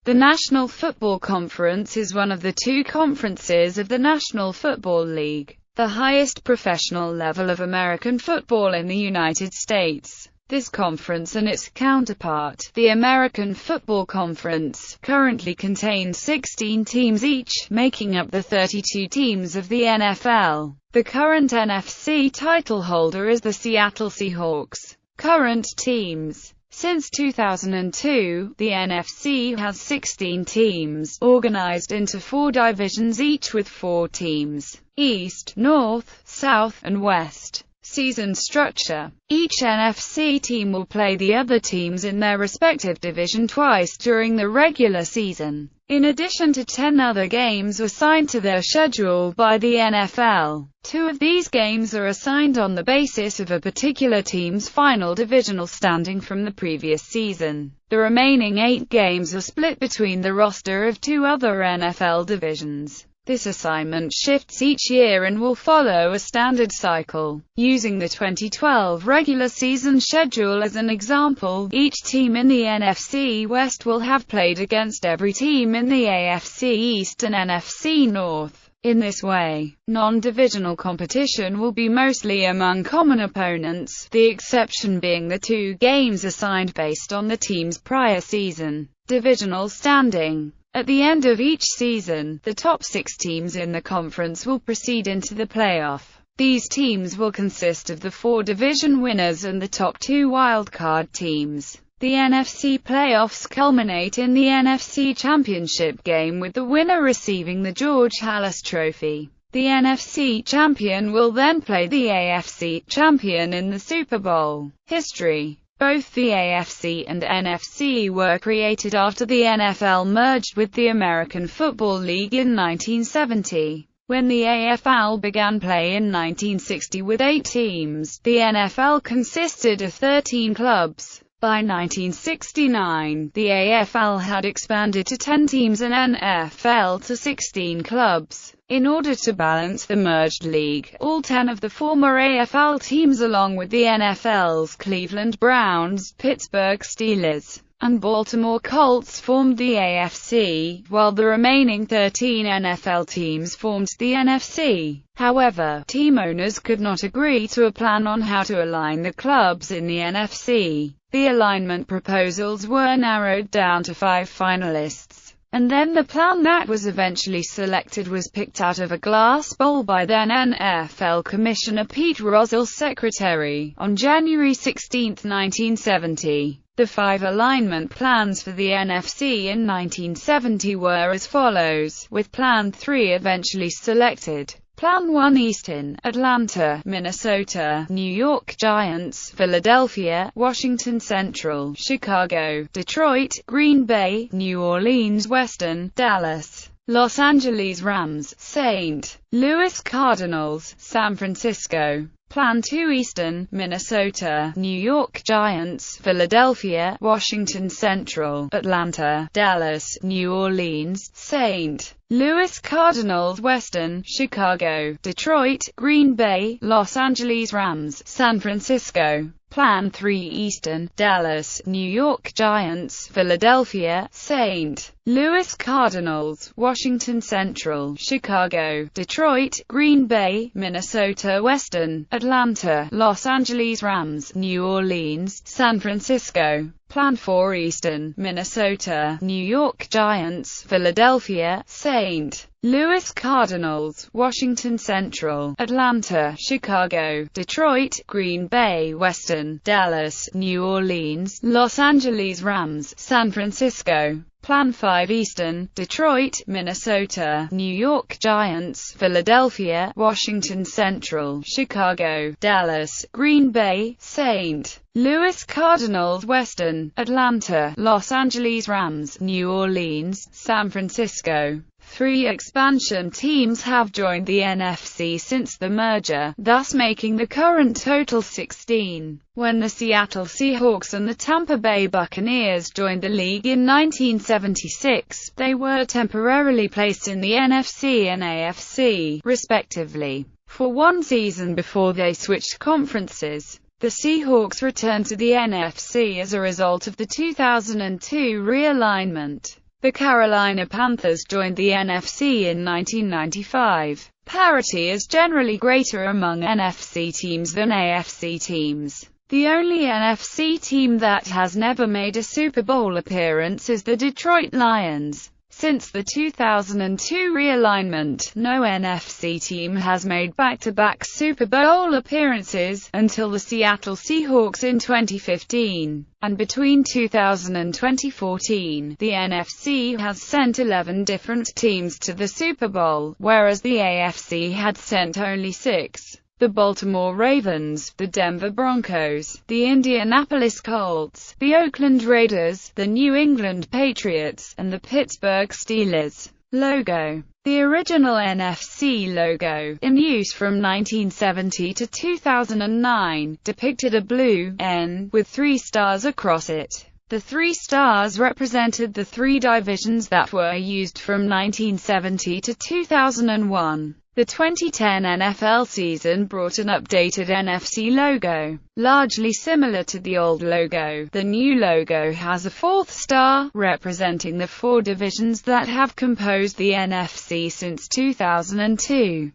The National Football Conference is one of the two conferences of the National Football League, the highest professional level of American football in the United States. This conference and its counterpart, the American Football Conference, currently contains 16 teams each, making up the 32 teams of the NFL. The current NFC title holder is the Seattle Seahawks. Current teams. Since 2002, the NFC has 16 teams, organized into 4 divisions each with 4 teams: East, North, South, and West. Season structure. Each NFC team will play the other teams in their respective division twice during the regular season, in addition to 10 other games assigned to their schedule by the NFL. 2 of these games are assigned on the basis of a particular team's final divisional standing from the previous season. The remaining 8 games are split between the roster of 2 other NFL divisions. This assignment shifts each year and will follow a standard cycle. Using the 2012 regular season schedule as an example, each team in the NFC West will have played against every team in the AFC East and NFC North. In this way, non-divisional competition will be mostly among common opponents, the exception being the 2 games assigned based on the team's prior season divisional standing. At the end of each season, the top 6 teams in the conference will proceed into the playoff. These teams will consist of the 4 division winners and the top 2 wildcard teams. The NFC playoffs culminate in the NFC Championship game with the winner receiving the George Halas Trophy. The NFC champion will then play the AFC champion in the Super Bowl. History. Both the AFC and NFC were created after the NFL merged with the American Football League in 1970. When the AFL began play in 1960 with 8 teams, the NFL consisted of 13 clubs. By 1969, the AFL had expanded to 10 teams and NFL to 16 clubs. In order to balance the merged league, all 10 of the former AFL teams along with the NFL's Cleveland Browns, Pittsburgh Steelers, and Baltimore Colts formed the AFC, while the remaining 13 NFL teams formed the NFC. However, team owners could not agree to a plan on how to align the clubs in the NFC. The alignment proposals were narrowed down to 5 finalists, and then the plan that was eventually selected was picked out of a glass bowl by then NFL Commissioner Pete Rozelle, secretary, on January 16, 1970. The 5 alignment plans for the NFC in 1970 were as follows, with Plan 3 eventually selected. Plan 1: Eastern, Atlanta, Minnesota, New York Giants, Philadelphia, Washington Central, Chicago, Detroit, Green Bay, New Orleans. Western, Dallas, Los Angeles Rams, St. Louis Cardinals, San Francisco. Plan 2: Eastern, Minnesota, New York Giants, Philadelphia, Washington Central, Atlanta, Dallas, New Orleans, St. Louis Cardinals. Western, Chicago, Detroit, Green Bay, Los Angeles Rams, San Francisco. Plan 3: Eastern, Dallas, New York Giants, Philadelphia, St. Louis Cardinals, Washington Central, Chicago, Detroit, Green Bay, Minnesota. Western, Atlanta, Los Angeles Rams, New Orleans, San Francisco. Plan 4: Eastern, Minnesota, New York Giants, Philadelphia, St. Louis Cardinals, Washington Central, Atlanta, Chicago, Detroit, Green Bay. Western, Dallas, New Orleans, Los Angeles Rams, San Francisco. Plan 5: Eastern, Detroit, Minnesota, New York Giants, Philadelphia, Washington Central, Chicago, Dallas, Green Bay, St. Louis Cardinals. Western, Atlanta, Los Angeles Rams, New Orleans, San Francisco. 3 expansion teams have joined the NFC since the merger, thus making the current total 16. When the Seattle Seahawks and the Tampa Bay Buccaneers joined the league in 1976, they were temporarily placed in the NFC and AFC, respectively, for 1 season before they switched conferences. The Seahawks returned to the NFC as a result of the 2002 realignment. The Carolina Panthers joined the NFC in 1995. Parity is generally greater among NFC teams than AFC teams. The only NFC team that has never made a Super Bowl appearance is the Detroit Lions. Since the 2002 realignment, no NFC team has made back-to-back Super Bowl appearances, until the Seattle Seahawks in 2015. And between 2000 and 2014, the NFC has sent 11 different teams to the Super Bowl, whereas the AFC had sent only 6. The Baltimore Ravens, the Denver Broncos, the Indianapolis Colts, the Oakland Raiders, the New England Patriots, and the Pittsburgh Steelers. Logo. The original NFC logo, in use from 1970 to 2009, depicted a blue N with 3 stars across it. The 3 stars represented the 3 divisions that were used from 1970 to 2001. The 2010 NFL season brought an updated NFC logo, largely similar to the old logo. The new logo has a 4th star, representing the 4 divisions that have composed the NFC since 2002.